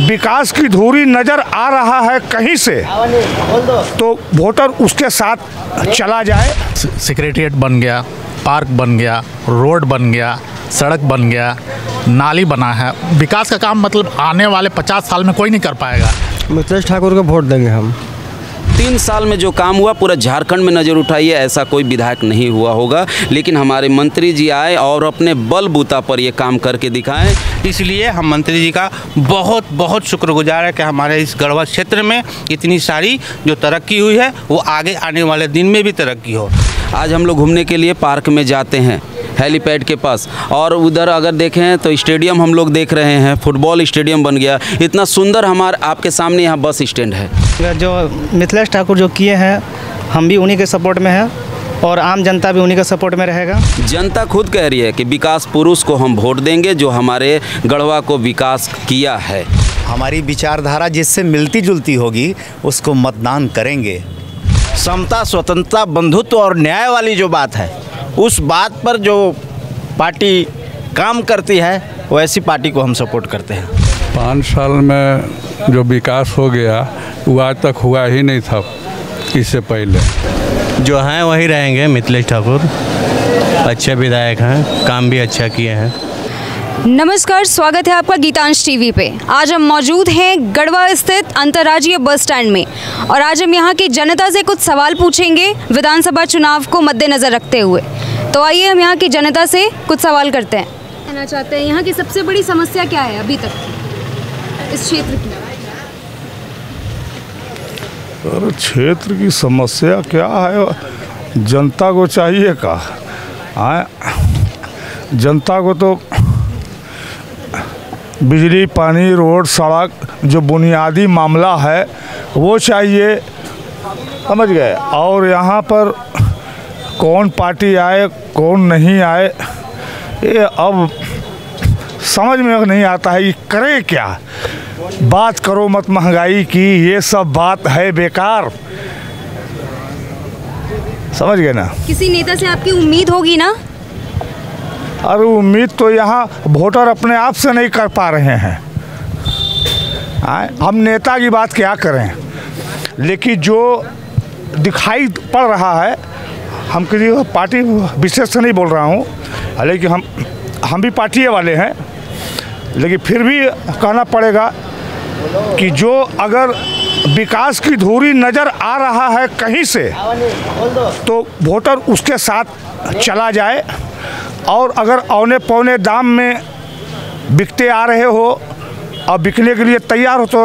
विकास की धुरी नज़र आ रहा है कहीं से तो वोटर उसके साथ चला जाए। सेक्रेटरीट बन गया, पार्क बन गया, रोड बन गया, सड़क बन गया, नाली बना है। विकास का काम मतलब आने वाले 50 साल में कोई नहीं कर पाएगा। मिथिलेश ठाकुर को वोट देंगे हम। 3 साल में जो काम हुआ पूरा झारखंड में नज़र उठाइए, ऐसा कोई विधायक नहीं हुआ होगा, लेकिन हमारे मंत्री जी आए और अपने बलबूता पर ये काम करके दिखाएं। इसलिए हम मंत्री जी का बहुत बहुत शुक्रगुजार है कि हमारे इस गढ़वा क्षेत्र में इतनी सारी जो तरक्की हुई है वो आगे आने वाले दिन में भी तरक्की हो। आज हम लोग घूमने के लिए पार्क में जाते हैं, हेलीपैड के पास, और उधर अगर देखें तो स्टेडियम हम लोग देख रहे हैं, फुटबॉल स्टेडियम बन गया। इतना सुंदर हमारे आपके सामने यहाँ बस स्टैंड है। जो मिथिलेश ठाकुर जो किए हैं हम भी उन्हीं के सपोर्ट में हैं और आम जनता भी उन्हीं के सपोर्ट में रहेगा। जनता खुद कह रही है कि विकास पुरुष को हम वोट देंगे जो हमारे गढ़वा को विकास किया है। हमारी विचारधारा जिससे मिलती जुलती होगी उसको मतदान करेंगे। समता, स्वतंत्रता, बंधुत्व और न्याय वाली जो बात है उस बात पर जो पार्टी काम करती है वो ऐसी पार्टी को हम सपोर्ट करते हैं। 5 साल में जो विकास हो गया वो आज तक हुआ ही नहीं था। इससे पहले जो हैं वही रहेंगे। मिथिलेश ठाकुर अच्छे विधायक हैं, काम भी अच्छा किए हैं। नमस्कार, स्वागत है आपका गीतांश टीवी पे। आज हम मौजूद हैं गढ़वा स्थित अंतर्राज्यीय बस स्टैंड में और आज हम यहाँ की जनता से कुछ सवाल पूछेंगे विधानसभा चुनाव को मद्देनज़र रखते हुए। तो आइए हम यहाँ की जनता से कुछ सवाल करते हैं। कहना चाहते हैं यहाँ की सबसे बड़ी समस्या क्या है अभी तक इस क्षेत्र की? अरे क्षेत्र की समस्या क्या है, जनता को चाहिए का? जनता को तो बिजली, पानी, रोड, सड़क जो बुनियादी मामला है वो चाहिए, समझ गए। और यहाँ पर कौन पार्टी आए कौन नहीं आए ये अब समझ में नहीं आता है। ये करे क्या? बात करो मत महंगाई की, ये सब बात है बेकार, समझ गए ना। किसी नेता से आपकी उम्मीद होगी ना? अरे उम्मीद तो यहाँ वोटर अपने आप से नहीं कर पा रहे हैं। हम नेता की बात क्या करें, लेकिन जो दिखाई पड़ रहा है, हम किसी पार्टी विशेष से नहीं बोल रहा हूँ, लेकिन हम भी पार्टी वाले हैं, लेकिन फिर भी कहना पड़ेगा कि जो अगर विकास की धुरी नज़र आ रहा है कहीं से तो वोटर उसके साथ चला जाए। और अगर औने पौने दाम में बिकते आ रहे हो और बिकने के लिए तैयार हो तो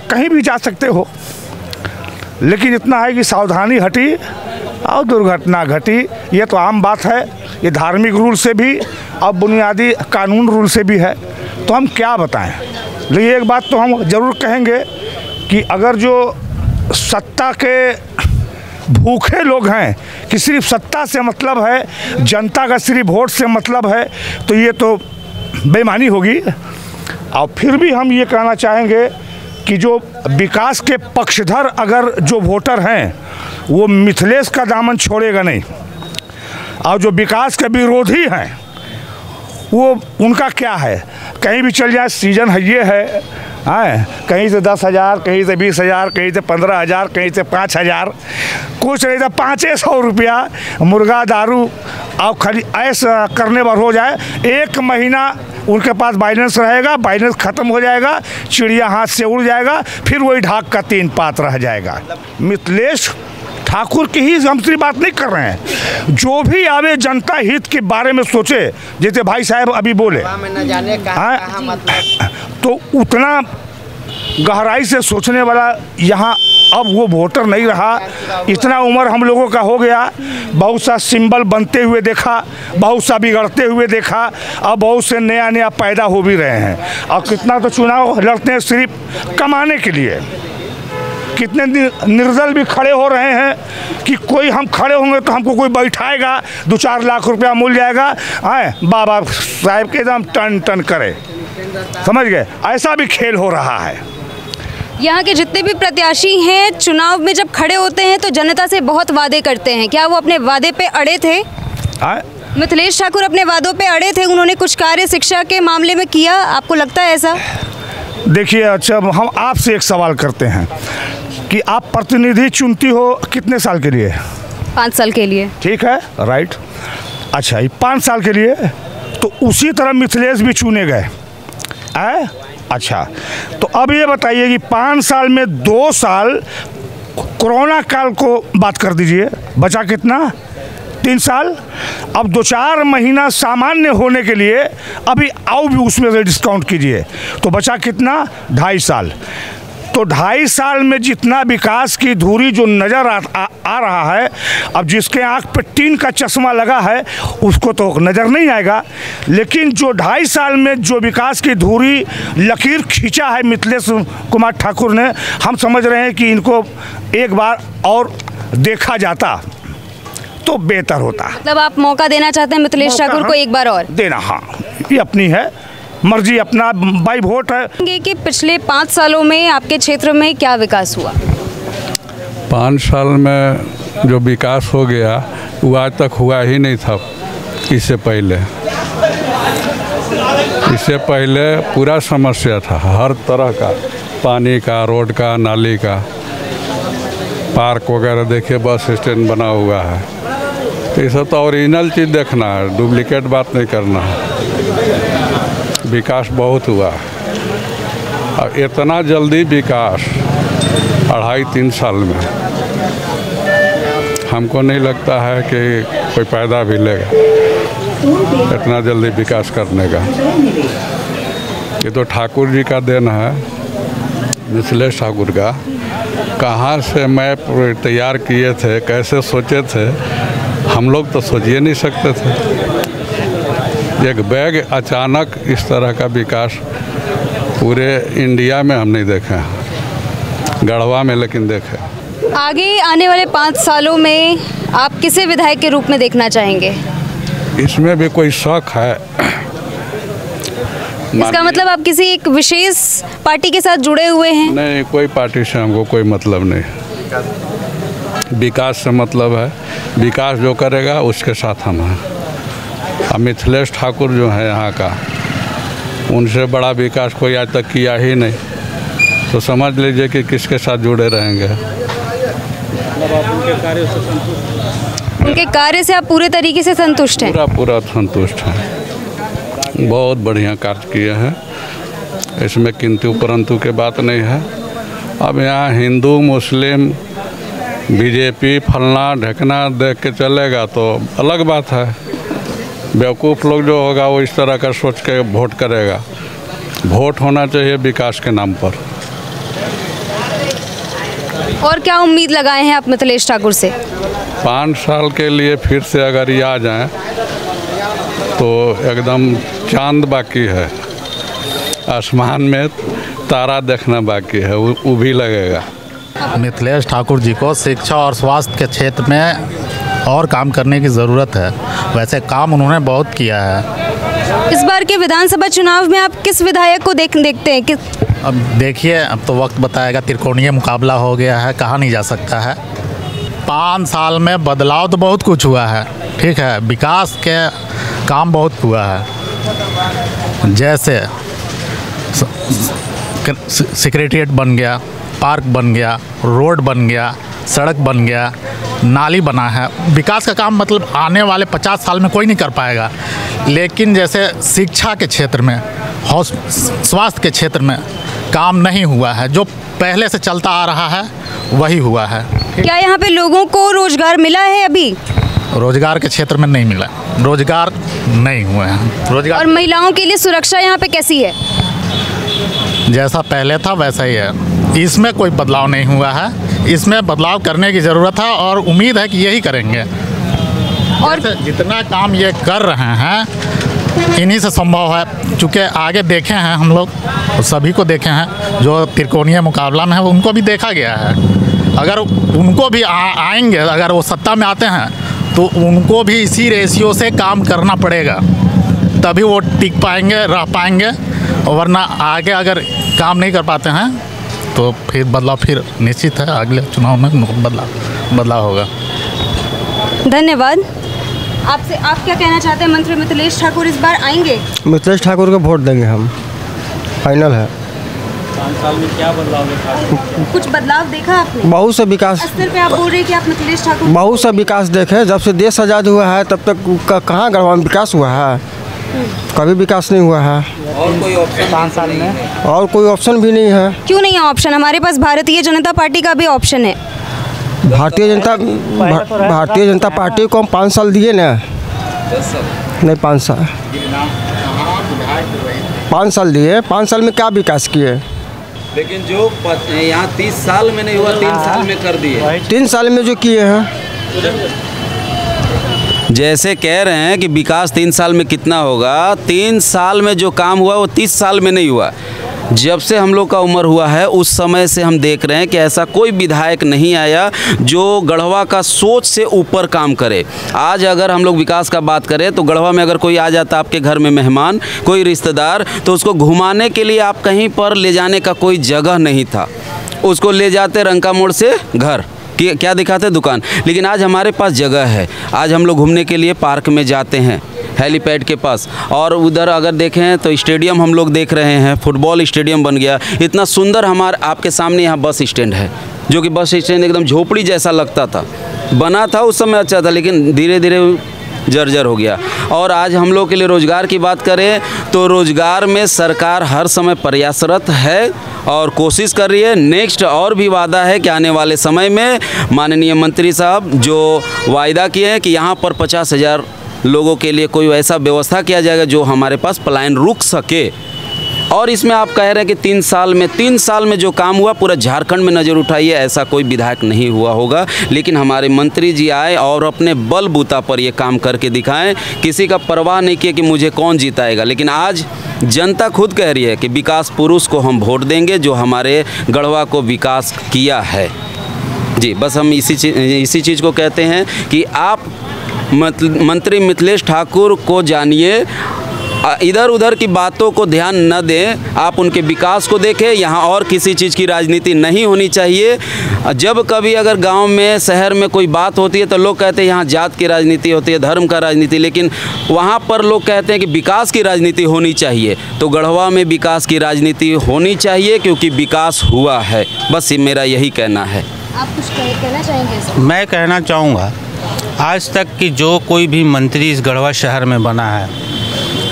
कहीं भी जा सकते हो, लेकिन इतना है कि सावधानी हटी और दुर्घटना घटी। ये तो आम बात है, ये धार्मिक रूल से भी और बुनियादी कानून रूल से भी है, तो हम क्या बताएं। लेकिन एक बात तो हम ज़रूर कहेंगे कि अगर जो सत्ता के भूखे लोग हैं कि सिर्फ सत्ता से मतलब है, जनता का सिर्फ वोट से मतलब है, तो ये तो बेईमानी होगी। और फिर भी हम ये कहना चाहेंगे कि जो विकास के पक्षधर अगर जो वोटर हैं वो मिथिलेश का दामन छोड़ेगा नहीं, और जो विकास के विरोधी हैं वो उनका क्या है, कहीं भी चल जाए सीजन है, ये है कहीं से 10,000, कहीं से 20,000, कहीं से 15,000, कहीं से 5,000, कुछ नहीं तो 500 रुपया मुर्गा दारू और खाली ऐसा करने पर हो जाए। 1 महीना उनके पास बैलेंस रहेगा, बैलेंस ख़त्म हो जाएगा, चिड़िया हाथ से उड़ जाएगा, फिर वही ढाक का 3 पात रह जाएगा। मिथिलेश ठाकुर की ही हम सिर्फ बात नहीं कर रहे हैं, जो भी आवे जनता हित के बारे में सोचे, जैसे भाई साहब अभी बोले, तो उतना गहराई से सोचने वाला यहाँ अब वो वोटर नहीं रहा। इतना उम्र हम लोगों का हो गया, बहुत सा सिंबल बनते हुए देखा, बहुत सा बिगड़ते हुए देखा, अब बहुत से नया नया पैदा हो भी रहे हैं। और कितना तो चुनाव लड़ते हैं सिर्फ कमाने के लिए, कितने निर्दल भी खड़े हो रहे हैं कि कोई हम खड़े होंगे तो हमको कोई बैठाएगा, 2-4 लाख रुपया मिल जाएगा, बाबा साहब के एकदम टन टन करे, समझ गए। ऐसा भी खेल हो रहा है। यहाँ के जितने भी प्रत्याशी हैं चुनाव में जब खड़े होते हैं तो जनता से बहुत वादे करते हैं, क्या वो अपने वादे पे अड़े थे? मिथिलेश ठाकुर अपने वादों पे अड़े थे? उन्होंने कुछ कार्य शिक्षा के मामले में किया, आपको लगता है ऐसा? देखिए, अच्छा हम आपसे एक सवाल करते हैं कि आप प्रतिनिधि चुनती हो कितने साल के लिए? 5 साल के लिए। ठीक है, राइट। अच्छा, ये 5 साल के लिए, तो उसी तरह मिथिलेश भी चुने गए है। अच्छा, तो अब ये बताइए कि 5 साल में 2 साल कोरोना काल को बात कर दीजिए, बचा कितना? 3 साल। अब 2-4 महीना सामान्य होने के लिए अभी आओ भी उसमें से डिस्काउंट कीजिए, तो बचा कितना? 2.5 साल। तो 2.5 साल में जितना विकास की धुरी जो नज़र आ रहा है, अब जिसके आंख पे टीन का चश्मा लगा है उसको तो नज़र नहीं आएगा, लेकिन जो 2.5 साल में जो विकास की धुरी लकीर खींचा है मिथिलेश कुमार ठाकुर ने, हम समझ रहे हैं कि इनको एक बार और देखा जाता तो बेहतर होता। मतलब आप मौका देना चाहते हैं मिथिलेश ठाकुर को एक बार और? देना, हाँ, ये अपनी है मर्जी, अपना बाई वोट है। कि पिछले 5 सालों में आपके क्षेत्र में क्या विकास हुआ? 5 साल में जो विकास हो गया वो आज तक हुआ ही नहीं था। इससे पहले पूरा समस्या था, हर तरह का, पानी का, रोड का, नाली का, पार्क वगैरह। देखिए, बस स्टैंड बना हुआ है, तो ये सब तो ओरिजिनल चीज़ देखना है, डुप्लीकेट बात नहीं करना है। विकास बहुत हुआ, और इतना जल्दी विकास 2.5-3 साल में हमको नहीं लगता है कि कोई पैदा भी लेगा इतना जल्दी विकास करने का। ये तो ठाकुर जी का देन है, मिथिलेश ठाकुर का। कहाँ से मैप तैयार किए थे, कैसे सोचे थे, हम लोग तो सोच ही नहीं सकते थे। एक बैग अचानक इस तरह का विकास पूरे इंडिया में हम नहीं देखे, गढ़वा में लेकिन देखे। आगे आने वाले 5 सालों में आप किसे विधायक के रूप में देखना चाहेंगे? इसमें भी कोई शौक है? इसका मतलब आप किसी एक विशेष पार्टी के साथ जुड़े हुए हैं? नहीं, कोई पार्टी से हमको कोई मतलब नहीं। विकास से मतलब है, विकास जो करेगा उसके साथ हम हैं। अब मिथिलेश ठाकुर जो है यहाँ का, उनसे बड़ा विकास कोई आज तक किया ही नहीं, तो समझ लीजिए कि किसके साथ जुड़े रहेंगे। उनके कार्य से आप पूरे तरीके से संतुष्ट हैं? पूरा संतुष्ट हैं, बहुत बढ़िया कार्य किए हैं, इसमें किंतु परंतु के बात नहीं है। अब यहाँ हिंदू मुस्लिम बीजेपी फलना ढकना देख के चलेगा तो अलग बात है। बेवकूफ़ लोग जो होगा वो इस तरह का सोच के वोट करेगा। वोट होना चाहिए विकास के नाम पर। और क्या उम्मीद लगाए हैं आप मिथिलेश ठाकुर से? 5 साल के लिए फिर से अगर ये आ जाएं तो एकदम चांद बाकी है, आसमान में तारा देखना बाकी है, वो भी लगेगा। मिथिलेश ठाकुर जी को शिक्षा और स्वास्थ्य के क्षेत्र में और काम करने की ज़रूरत है। वैसे काम उन्होंने बहुत किया है। इस बार के विधानसभा चुनाव में आप किस विधायक को देखते हैं? अब देखिए, अब तो वक्त बताएगा। त्रिकोणीय मुकाबला हो गया है, कहा नहीं जा सकता है। 5 साल में बदलाव तो बहुत कुछ हुआ है, ठीक है, विकास के काम बहुत हुआ है। जैसे सेक्रेटरीट बन गया, पार्क बन गया, रोड बन गया, सड़क बन गया, नाली बना है। विकास का काम मतलब आने वाले 50 साल में कोई नहीं कर पाएगा, लेकिन जैसे शिक्षा के क्षेत्र में, स्वास्थ्य के क्षेत्र में काम नहीं हुआ है। जो पहले से चलता आ रहा है वही हुआ है। क्या यहाँ पे लोगों को रोजगार मिला है? अभी रोजगार के क्षेत्र में नहीं मिला, रोजगार नहीं हुए हैं। रोजगार और महिलाओं के लिए सुरक्षा यहाँ पे कैसी है? जैसा पहले था वैसा ही है, इसमें कोई बदलाव नहीं हुआ है। इसमें बदलाव करने की ज़रूरत है और उम्मीद है कि यही करेंगे। और जितना काम ये कर रहे हैं इन्हीं से संभव है, चूँकि आगे देखे हैं हम लोग, सभी को देखे हैं। जो त्रिकोणीय मुकाबला में है उनको भी देखा गया है। अगर उनको भी आएंगे, अगर वो सत्ता में आते हैं तो उनको भी इसी रेशियो से काम करना पड़ेगा, तभी वो टिक पाएंगे, रह पाएंगे। वरना आगे अगर काम नहीं कर पाते हैं तो फिर बदलाव फिर निश्चित है, अगले चुनाव में बदलाव होगा। धन्यवाद। आपसे आप क्या कहना चाहते हैं? मंत्री मिथिलेश ठाकुर इस बार आएंगे? मिथिलेश ठाकुर को वोट देंगे हम, फाइनल है। 5 साल में क्या बदलाव देखा? कुछ बदलाव देखा आपने? बहुत से विकास, स्तर पे आप बोल रहे हैं कि आप मिथिलेश ठाकुर बहुत सा विकास देखे। जब से देश आज़ाद हुआ है तब तक कहाँ गढ़वा में विकास हुआ है? कभी विकास नहीं हुआ है। और कोई ऑप्शन 5 साल में? और कोई ऑप्शन भी नहीं है। क्यों नहीं है ऑप्शन? हमारे पास भारतीय जनता पार्टी का भी ऑप्शन है। भारतीय जनता पार्टी को हम 5 साल दिए ना। 10 साल नहीं, 5 साल 5 साल दिए। 5 साल में क्या विकास किए? लेकिन जो यहाँ 30 साल में नहीं हुआ 3 साल में कर दिए। 3 साल में जो किए हैं, जैसे कह रहे हैं कि विकास 3 साल में कितना होगा, 3 साल में जो काम हुआ वो 30 साल में नहीं हुआ। जब से हम लोग का उम्र हुआ है उस समय से हम देख रहे हैं कि ऐसा कोई विधायक नहीं आया जो गढ़वा का सोच से ऊपर काम करे। आज अगर हम लोग विकास का बात करें तो गढ़वा में अगर कोई आ जाता आपके घर में मेहमान, कोई रिश्तेदार, तो उसको घुमाने के लिए आप कहीं पर ले जाने का कोई जगह नहीं था। उसको ले जाते रंका मोड़ से घर, क्या दिखाते? दुकान। लेकिन आज हमारे पास जगह है। आज हम लोग घूमने के लिए पार्क में जाते हैं हेलीपैड के पास, और उधर अगर देखें तो स्टेडियम हम लोग देख रहे हैं, फुटबॉल स्टेडियम बन गया। इतना सुंदर हमारे आपके सामने यहाँ बस स्टैंड है, जो कि बस स्टैंड एकदम झोपड़ी जैसा लगता था। बना था उस समय अच्छा था, लेकिन धीरे धीरे जर्जर हो गया। और आज हम लोग के लिए रोज़गार की बात करें तो रोज़गार में सरकार हर समय प्रयासरत है और कोशिश कर रही है। नेक्स्ट और भी वादा है कि आने वाले समय में माननीय मंत्री साहब जो वायदा किए हैं कि यहाँ पर 50,000 लोगों के लिए कोई ऐसा व्यवस्था किया जाएगा जो हमारे पास पलायन रुक सके। और इसमें आप कह रहे हैं कि 3 साल में जो काम हुआ पूरा झारखंड में नज़र उठाइए, ऐसा कोई विधायक नहीं हुआ होगा। लेकिन हमारे मंत्री जी आए और अपने बलबूता पर ये काम करके दिखाएं। किसी का परवाह नहीं किया कि मुझे कौन जिताएगा, लेकिन आज जनता खुद कह रही है कि विकास पुरुष को हम वोट देंगे जो हमारे गढ़वा को विकास किया है। जी, बस हम इसी चीज़ को कहते हैं कि आप मंत्री मिथिलेश ठाकुर को जानिए, इधर उधर की बातों को ध्यान न दें, आप उनके विकास को देखें। यहाँ और किसी चीज़ की राजनीति नहीं होनी चाहिए। जब कभी अगर गांव में शहर में कोई बात होती है तो लोग कहते हैं यहाँ जात की राजनीति होती है, धर्म का राजनीति, लेकिन वहाँ पर लोग कहते हैं कि विकास की राजनीति होनी चाहिए। तो गढ़वा में विकास की राजनीति होनी चाहिए क्योंकि विकास हुआ है। बस मेरा यही कहना है। आप कुछ कहना चाहेंगे? मैं कहना चाहूँगा, आज तक कि जो कोई भी मंत्री इस गढ़वा शहर में बना है,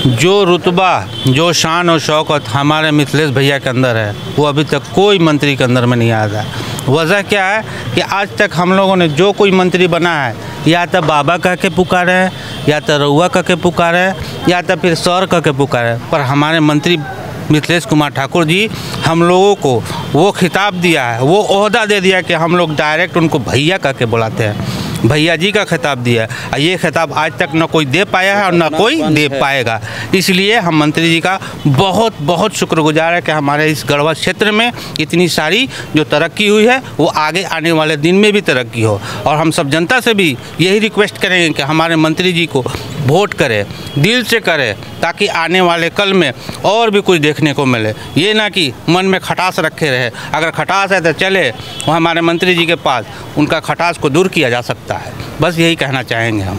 जो रुतबा, जो शान और शौकत हमारे मिथिलेश भैया के अंदर है, वो अभी तक कोई मंत्री के अंदर में नहीं आया है। वजह क्या है कि आज तक हम लोगों ने जो कोई मंत्री बना है, या तो बाबा कह के पुकारे हैं, या तो रउआ कह के पुकारे हैं, या तो फिर सर कह के पुकारे हैं। पर हमारे मंत्री मिथिलेश कुमार ठाकुर जी हम लोगों को वो खिताब दिया है, वो ओहदा दे दिया कि हम लोग डायरेक्ट उनको भैया कह के बुलाते हैं, भैया जी का खिताब दिया है। ये खिताब आज तक न कोई दे पाया है और न कोई दे पाएगा। इसलिए हम मंत्री जी का बहुत बहुत शुक्रगुजार है कि हमारे इस गढ़वा क्षेत्र में इतनी सारी जो तरक्की हुई है वो आगे आने वाले दिन में भी तरक्की हो। और हम सब जनता से भी यही रिक्वेस्ट करेंगे कि हमारे मंत्री जी को वोट करें, दिल से करें, ताकि आने वाले कल में और भी कुछ देखने को मिले। ये ना कि मन में खटास रखे रहे। अगर खटास है तो चले वो हमारे मंत्री जी के पास, उनका खटास को दूर किया जा सकता है। बस यही कहना चाहेंगे हम।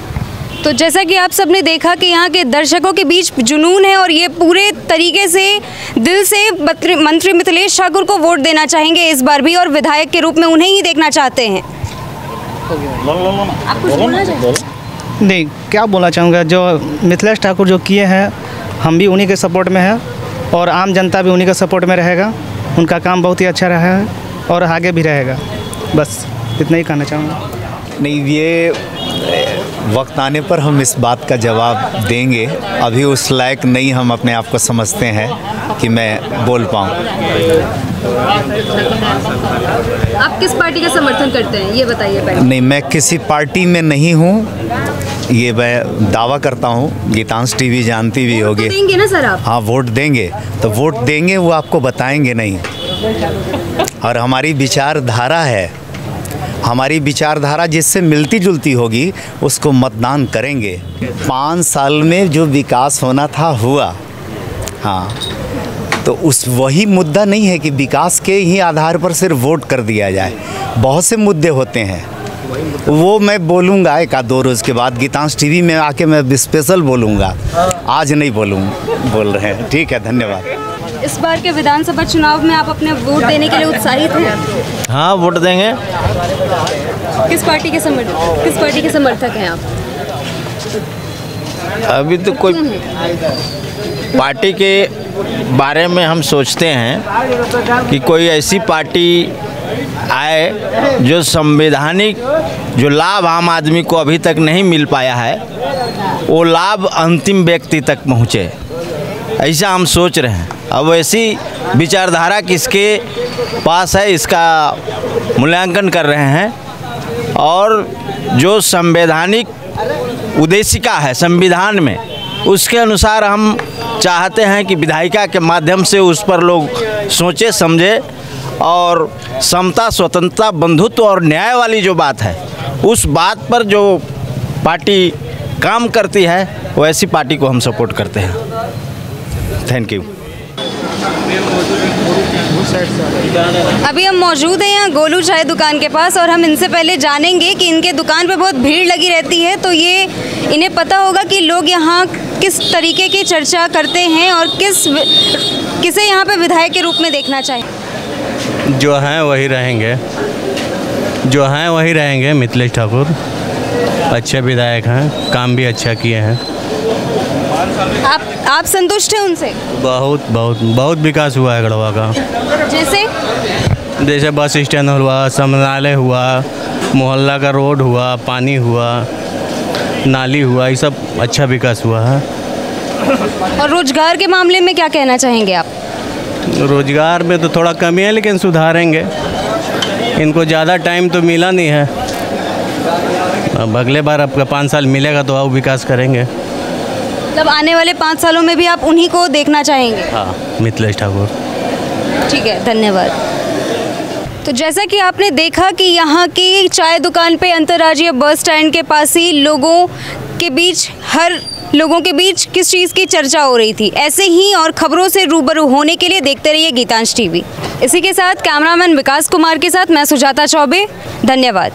तो जैसा कि आप सबने देखा कि यहाँ के दर्शकों के बीच जुनून है और ये पूरे तरीके से दिल से मंत्री मिथिलेश ठाकुर को वोट देना चाहेंगे इस बार भी, और विधायक के रूप में उन्हें ही देखना चाहते हैं। आप कुछ बोलना चाहेंगे? नहीं, क्या बोलना चाहूँगा, जो मिथिलेश ठाकुर जो किए हैं हम भी उन्हीं के सपोर्ट में हैं और आम जनता भी उन्हीं के सपोर्ट में रहेगा। उनका काम बहुत ही अच्छा रहा है और आगे भी रहेगा। बस इतना ही कहना चाहूँगा। नहीं, ये वक्त आने पर हम इस बात का जवाब देंगे। अभी उस लायक नहीं हम अपने आप को समझते हैं कि मैं बोल पाऊँ। आप किस पार्टी का समर्थन करते हैं ये बताइए पहले। नहीं, मैं किसी पार्टी में नहीं हूँ, ये मैं दावा करता हूँ। गीतांश टीवी जानती भी होगी। देंगे ना सर आप? हाँ, वोट देंगे, तो वोट देंगे वो आपको बताएंगे नहीं। और हमारी विचारधारा है, हमारी विचारधारा जिससे मिलती जुलती होगी उसको मतदान करेंगे। 5 साल में जो विकास होना था हुआ। हाँ, तो उस वही मुद्दा नहीं है कि विकास के ही आधार पर सिर्फ वोट कर दिया जाए। बहुत से मुद्दे होते हैं, वो मैं बोलूँगा 1-2 रोज़ के बाद। गीतांश टीवी में आके मैं स्पेशल बोलूँगा, आज नहीं बोल रहे हैं। ठीक है, धन्यवाद। इस बार के विधानसभा चुनाव में आप अपने वोट देने के लिए उत्साहित हैं? हाँ, वोट देंगे। किस पार्टी के समर्थक हैं आप? अभी तो कोई पार्टी के बारे में हम सोचते हैं कि कोई ऐसी पार्टी आए जो संवैधानिक जो लाभ आम आदमी को अभी तक नहीं मिल पाया है, वो लाभ अंतिम व्यक्ति तक पहुँचे, ऐसा हम सोच रहे हैं। अब ऐसी विचारधारा किसके पास है, इसका मूल्यांकन कर रहे हैं। और जो संवैधानिक उद्देशिका है संविधान में, उसके अनुसार हम चाहते हैं कि विधायिका के माध्यम से उस पर लोग सोचे समझे, और समता, स्वतंत्रता, बंधुत्व और न्याय वाली जो बात है, उस बात पर जो पार्टी काम करती है, वो ऐसी पार्टी को हम सपोर्ट करते हैं। Thank you. अभी हम मौजूद हैं यहाँ गोलू चाय दुकान के पास, और हम इनसे पहले जानेंगे कि इनके दुकान पे बहुत भीड़ लगी रहती है, तो ये इन्हें पता होगा कि लोग यहाँ किस तरीके की चर्चा करते हैं और किसे यहाँ पे विधायक के रूप में देखना चाहें। जो हैं वही रहेंगे मिथिलेश ठाकुर। अच्छे विधायक हैं, काम भी अच्छा किए हैं। आप संतुष्ट हैं उनसे? बहुत विकास हुआ है गढ़वा का। जैसे बस स्टैंड हुआ, समनालय हुआ, मोहल्ला का रोड हुआ, पानी हुआ, नाली हुआ, ये सब अच्छा विकास हुआ है। और रोजगार के मामले में क्या कहना चाहेंगे आप? रोजगार में तो थोड़ा कमी है, लेकिन सुधारेंगे। इनको ज़्यादा टाइम तो मिला नहीं है, अब अगले बार आपका 5 साल मिलेगा तो और विकास करेंगे। मतलब आने वाले 5 सालों में भी आप उन्हीं को देखना चाहेंगे? हाँ, मिथिलेश ठाकुर। ठीक है, धन्यवाद। तो जैसा कि आपने देखा कि यहाँ की चाय दुकान पे अंतर्राज्यीय बस स्टैंड के पास ही हर लोगों के बीच किस चीज़ की चर्चा हो रही थी। ऐसे ही और खबरों से रूबरू होने के लिए देखते रहिए गीतांश टीवी। इसी के साथ कैमरामैन विकास कुमार के साथ मैं सुजाता चौबे, धन्यवाद।